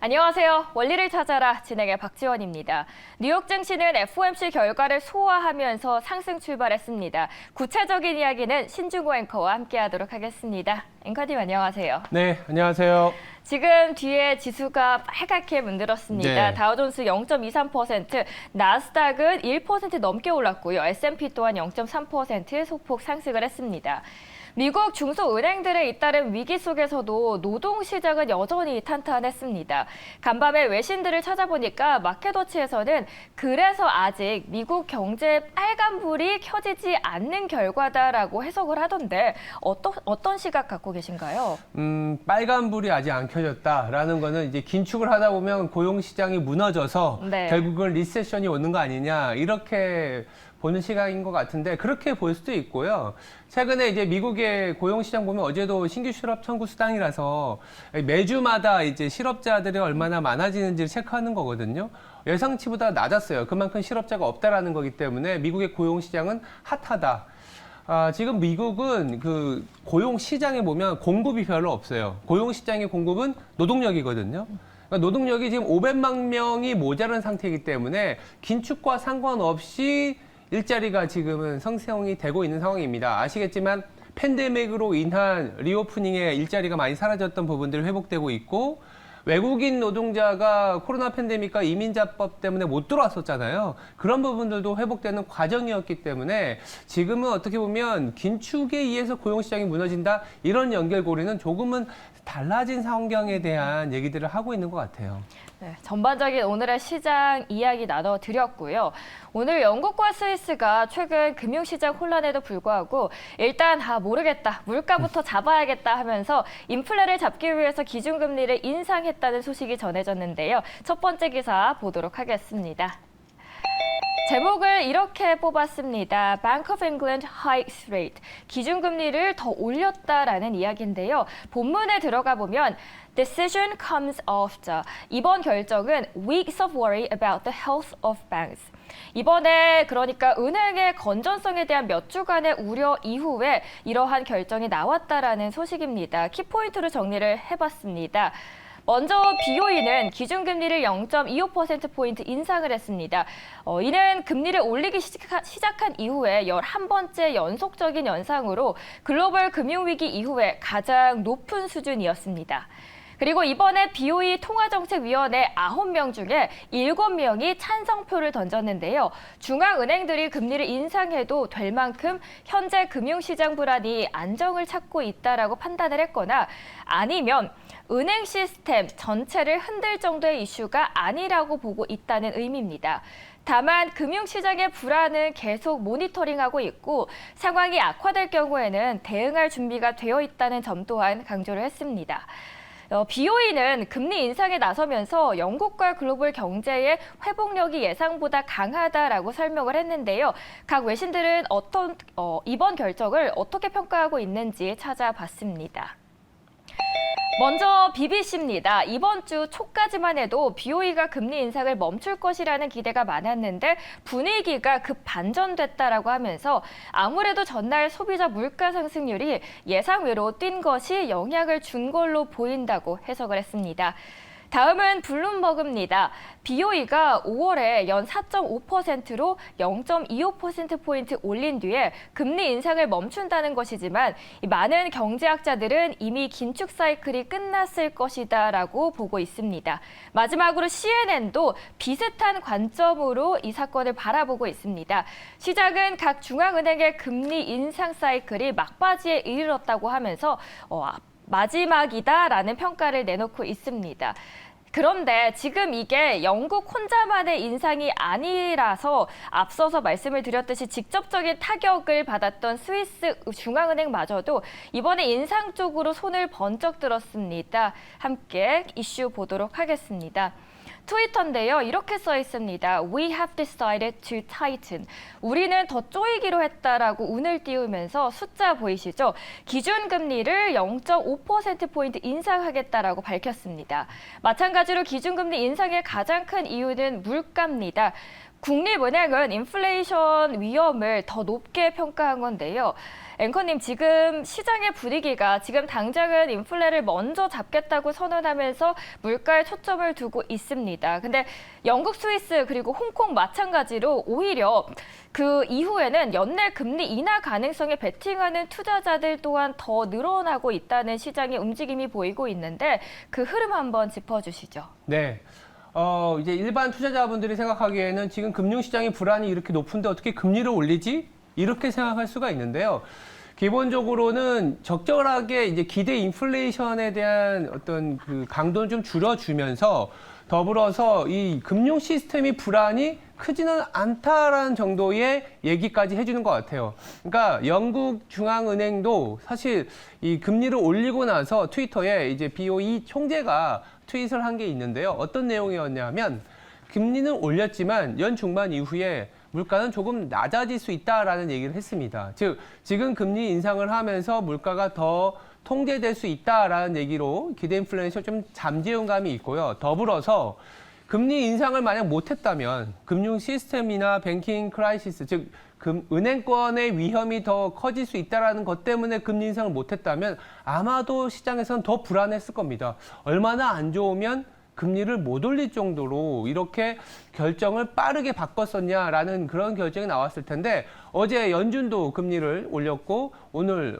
안녕하세요. 원리를 찾아라 진행의 박지원입니다. 뉴욕 증시는 FOMC 결과를 소화하면서 상승 출발했습니다. 구체적인 이야기는 신중호 앵커와 함께하도록 하겠습니다. 앵커님 안녕하세요. 네, 안녕하세요. 지금 뒤에 지수가 빨갛게 문드렀습니다. 네. 다우존스 0.23%, 나스닥은 1% 넘게 올랐고요. S&P 또한 0.3% 소폭 상승을 했습니다. 미국 중소은행들의 잇따른 위기 속에서도 노동시장은 여전히 탄탄했습니다. 간밤에 외신들을 찾아보니까 마켓워치에서는 그래서 아직 미국 경제에 빨간불이 켜지지 않는 결과다라고 해석을 하던데 어떤 시각 갖고 계신가요? 빨간불이 아직 안 켜졌다라는 거는 이제 긴축을 하다 보면 고용시장이 무너져서 네. 결국은 리세션이 오는 거 아니냐 이렇게 보는 시각인 것 같은데 그렇게 볼 수도 있고요. 최근에 이제 미국의 고용시장 보면 어제도 신규 실업 청구 수당이라서 매주마다 이제 실업자들이 얼마나 많아지는지를 체크하는 거거든요. 예상치보다 낮았어요. 그만큼 실업자가 없다라는 거기 때문에 미국의 고용시장은 핫하다. 지금 미국은 그 고용시장에 보면 공급이 별로 없어요. 고용시장의 공급은 노동력이거든요. 그러니까 노동력이 지금 500만 명이 모자란 상태이기 때문에 긴축과 상관없이 일자리가 지금은 생성이 되고 있는 상황입니다. 아시겠지만 팬데믹으로 인한 리오프닝에 일자리가 많이 사라졌던 부분들이 회복되고 있고 외국인 노동자가 코로나 팬데믹과 이민자법 때문에 못 들어왔었잖아요. 그런 부분들도 회복되는 과정이었기 때문에 지금은 어떻게 보면 긴축에 의해서 고용시장이 무너진다 이런 연결고리는 조금은 달라진 환경에 대한 얘기들을 하고 있는 것 같아요. 네, 전반적인 오늘의 시장 이야기 나눠드렸고요. 오늘 영국과 스위스가 최근 금융시장 혼란에도 불구하고 일단 모르겠다, 물가부터 잡아야겠다 하면서 인플레를 잡기 위해서 기준금리를 인상했다는 소식이 전해졌는데요. 첫 번째 기사 보도록 하겠습니다. 제목을 이렇게 뽑았습니다. Bank of England hikes rate. 기준금리를 더 올렸다라는 이야기인데요. 본문에 들어가 보면 Decision comes after. 이번 결정은 weeks of worry about the health of banks. 이번에 그러니까 은행의 건전성에 대한 몇 주간의 우려 이후에 이러한 결정이 나왔다라는 소식입니다. 키포인트로 정리를 해봤습니다. 먼저 BOE는 기준금리를 0.25%포인트 인상을 했습니다. 이는 금리를 올리기 시작한 이후에 11번째 연속적인 연상으로 글로벌 금융위기 이후에 가장 높은 수준이었습니다. 그리고 이번에 BOE 통화정책위원회 9명 중에 7명이 찬성표를 던졌는데요. 중앙은행들이 금리를 인상해도 될 만큼 현재 금융시장 불안이 안정을 찾고 있다라고 판단을 했거나 아니면 은행 시스템 전체를 흔들 정도의 이슈가 아니라고 보고 있다는 의미입니다. 다만 금융시장의 불안은 계속 모니터링하고 있고 상황이 악화될 경우에는 대응할 준비가 되어 있다는 점 또한 강조를 했습니다. BOE는 금리 인상에 나서면서 영국과 글로벌 경제의 회복력이 예상보다 강하다라고 설명을 했는데요. 각 외신들은 이번 결정을 어떻게 평가하고 있는지 찾아봤습니다. 먼저 BBC입니다. 이번 주 초까지만 해도 BOE가 금리 인상을 멈출 것이라는 기대가 많았는데 분위기가 급 반전됐다라고 하면서 아무래도 전날 소비자 물가 상승률이 예상외로 뛴 것이 영향을 준 걸로 보인다고 해석을 했습니다. 다음은 블룸버그입니다. BOE가 5월에 연 4.5%로 0.25%포인트 올린 뒤에 금리 인상을 멈춘다는 것이지만 많은 경제학자들은 이미 긴축 사이클이 끝났을 것이다라고 보고 있습니다. 마지막으로 CNN도 비슷한 관점으로 이 사건을 바라보고 있습니다. 시장은 각 중앙은행의 금리 인상 사이클이 막바지에 이르렀다고 하면서 마지막이다라는 평가를 내놓고 있습니다. 그런데 지금 이게 영국 혼자만의 인상이 아니라서 앞서서 말씀을 드렸듯이 직접적인 타격을 받았던 스위스 중앙은행마저도 이번에 인상 쪽으로 손을 번쩍 들었습니다. 함께 이슈 보도록 하겠습니다. 트위터인데요. 이렇게 써 있습니다. We have decided to tighten. 우리는 더 쪼이기로 했다라고 운을 띄우면서 숫자 보이시죠? 기준금리를 0.5%포인트 인상하겠다라고 밝혔습니다. 마찬가지로 기준금리 인상의 가장 큰 이유는 물가입니다. 국립은행은 인플레이션 위험을 더 높게 평가한 건데요. 앵커님, 지금 시장의 분위기가 지금 당장은 인플레를 먼저 잡겠다고 선언하면서 물가에 초점을 두고 있습니다. 근데 영국, 스위스 그리고 홍콩 마찬가지로 오히려 그 이후에는 연내 금리 인하 가능성에 베팅하는 투자자들 또한 더 늘어나고 있다는 시장의 움직임이 보이고 있는데 그 흐름 한번 짚어주시죠. 네. 이제 일반 투자자분들이 생각하기에는 지금 금융시장의 불안이 이렇게 높은데 어떻게 금리를 올리지? 이렇게 생각할 수가 있는데요. 기본적으로는 적절하게 이제 기대 인플레이션에 대한 어떤 그 강도는 좀 줄여주면서 더불어서 이 금융 시스템이 불안이 크지는 않다라는 정도의 얘기까지 해주는 것 같아요. 그러니까 영국 중앙은행도 사실 이 금리를 올리고 나서 트위터에 이제 BOE 총재가 트윗을 한 게 있는데요. 어떤 내용이었냐면 금리는 올렸지만 연 중반 이후에 물가는 조금 낮아질 수 있다라는 얘기를 했습니다. 즉 지금 금리 인상을 하면서 물가가 더 통제될 수 있다라는 얘기로 기대 인플레이션 좀 잠재운 감이 있고요. 더불어서 금리 인상을 만약 못했다면 금융 시스템이나 뱅킹 크라이시스, 즉 은행권의 위험이 더 커질 수 있다는 것 때문에 금리 인상을 못했다면 아마도 시장에서는 더 불안했을 겁니다. 얼마나 안 좋으면 금리를 못 올릴 정도로 이렇게 결정을 빠르게 바꿨었냐라는 그런 결정이 나왔을 텐데 어제 연준도 금리를 올렸고 오늘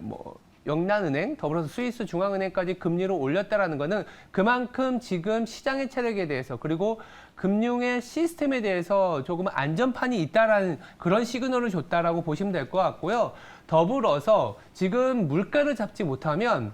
영란은행, 더불어서 스위스 중앙은행까지 금리를 올렸다라는 것은 그만큼 지금 시장의 체력에 대해서 그리고 금융의 시스템에 대해서 조금 안전판이 있다라는 그런 시그널을 줬다라고 보시면 될 것 같고요. 더불어서 지금 물가를 잡지 못하면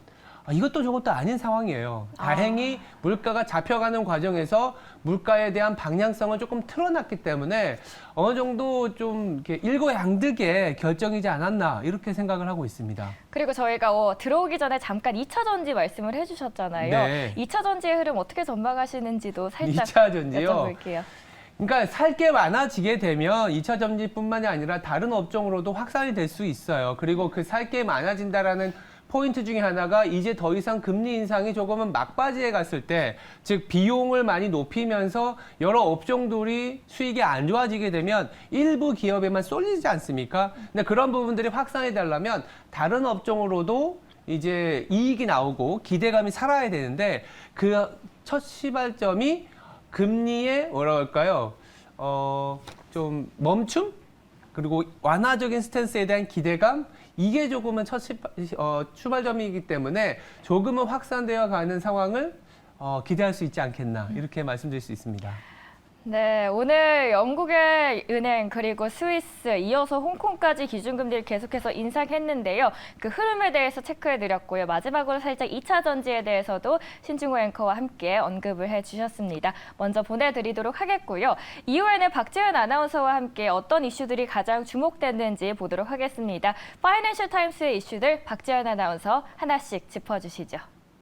이것도 저것도 아닌 상황이에요. 다행히 물가가 잡혀가는 과정에서 물가에 대한 방향성을 조금 틀어놨기 때문에 어느 정도 좀 이렇게 일거양득의 결정이지 않았나 이렇게 생각을 하고 있습니다. 그리고 저희가 들어오기 전에 잠깐 2차 전지 말씀을 해주셨잖아요. 네. 2차 전지의 흐름 어떻게 전망하시는지도 살짝 2차 전지요? 여쭤볼게요. 그러니까 살 게 많아지게 되면 2차 전지뿐만이 아니라 다른 업종으로도 확산이 될 수 있어요. 그리고 그 살 게 많아진다라는 포인트 중에 하나가 이제 더 이상 금리 인상이 조금은 막바지에 갔을 때, 즉 비용을 많이 높이면서 여러 업종들이 수익이 안 좋아지게 되면 일부 기업에만 쏠리지 않습니까? 근데 그런 부분들이 확산이 되려면 다른 업종으로도 이제 이익이 나오고 기대감이 살아야 되는데 그 첫 시발점이 금리의 뭐라 할까요? 좀 멈춤? 그리고 완화적인 스탠스에 대한 기대감? 이게 조금은 첫 출발점이기 때문에 조금은 확산되어 가는 상황을 기대할 수 있지 않겠나 이렇게 말씀드릴 수 있습니다. 네, 오늘 영국의 은행 그리고 스위스 이어서 홍콩까지 기준금리를 계속해서 인상했는데요. 그 흐름에 대해서 체크해드렸고요. 마지막으로 살짝 2차 전지에 대해서도 신중호 앵커와 함께 언급을 해주셨습니다. 먼저 보내드리도록 하겠고요. 이후에는 박지현 아나운서와 함께 어떤 이슈들이 가장 주목됐는지 보도록 하겠습니다. 파이낸셜 타임스의 이슈들 박지현 아나운서 하나씩 짚어주시죠.